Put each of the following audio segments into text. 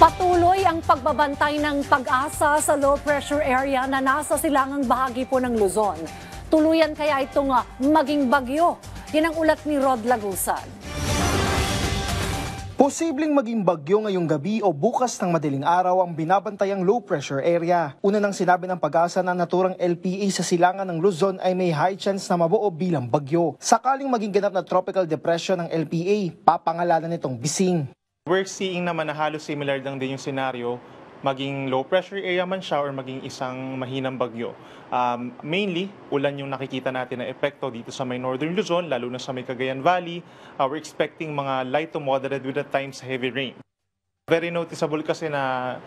Patuloy ang pagbabantay ng Pag-asa sa low pressure area na nasa silangang bahagi po ng Luzon. Tuluyan kaya itong maging bagyo? Yan ang ulat ni Rod Lagusan. Posibleng maging bagyo ngayong gabi o bukas ng madaling araw ang binabantayang low pressure area. Una nang sinabi ng Pag-asa na naturang LPA sa silangan ng Luzon ay may high chance na mabuo bilang bagyo. Sakaling maging ganap na tropical depression ng LPA, papangalanan nitong Bising. We're seeing naman na halos similar lang din yung scenario, maging low pressure area man siya or maging isang mahinang bagyo. Mainly, ulan yung nakikita natin na epekto dito sa may Northern Luzon, lalo na sa may Cagayan Valley. We're expecting mga light to moderate with at times heavy rain. Very noticeable kasi na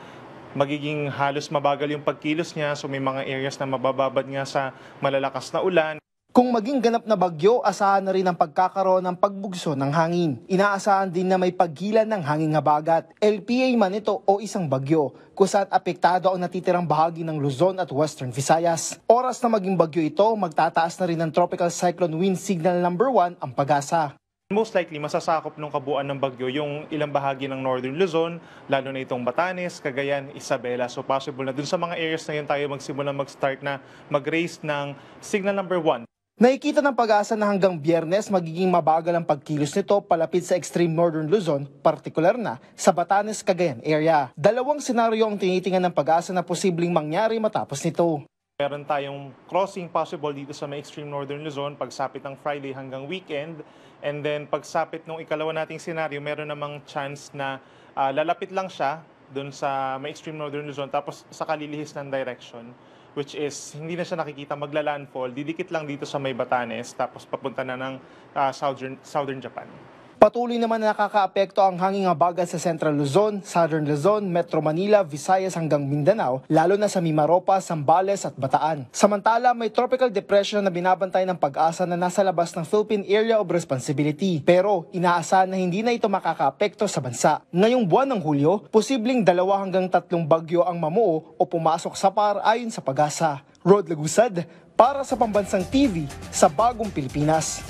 magiging halos mabagal yung pagkilos niya, so may mga areas na mabababad nga sa malalakas na ulan. Kung maging ganap na bagyo, asahan na rin ang pagkakaroon ng pagbugso ng hangin. Inaasahan din na may paggilan ng hangin habagat, LPA man ito o isang bagyo, kung saan apektado ang natitirang bahagi ng Luzon at Western Visayas. Oras na maging bagyo ito, magtataas na rin ng Tropical Cyclone Wind Signal number 1 ang Pag-asa. Most likely, masasakop ng kabuuan ng bagyo yung ilang bahagi ng Northern Luzon, lalo na itong Batanes, Cagayan, Isabela. So possible na dun sa mga areas na yun tayo mag-start na mag-raise ng signal number 1. Nakikita ng Pag-asa na hanggang Biyernes magiging mabagal ang pagkilos nito palapit sa extreme northern Luzon, partikular na sa Batanes, Cagayan area. Dalawang senaryo ang tinitingnan ng Pag-asa na posibleng mangyari matapos nito. Meron tayong crossing possible dito sa may extreme northern Luzon pagsapit ng Friday hanggang weekend. And then pagsapit ng ikalawa nating senaryo, meron namang chance na lalapit lang siya doon sa may extreme northern Luzon tapos sa kalilihis ng direction, which is hindi na siya nakikita magla-landfall, didikit lang dito sa may Batanes tapos papunta na ng southern Japan. Patuloy naman na nakakaapekto ang hanging habagat sa Central Luzon, Southern Luzon, Metro Manila, Visayas hanggang Mindanao, lalo na sa Mimaropa, Zambales at Bataan. Samantala, may tropical depression na binabantay ng Pag-asa na nasa labas ng Philippine Area of Responsibility. Pero inaasahan na hindi na ito makakaapekto sa bansa. Ngayong buwan ng Hulyo, posibleng 2 hanggang 3 bagyo ang mamuo o pumasok sa PAR ayon sa Pag-asa. Rod Lagusad, para sa Pambansang TV sa Bagong Pilipinas.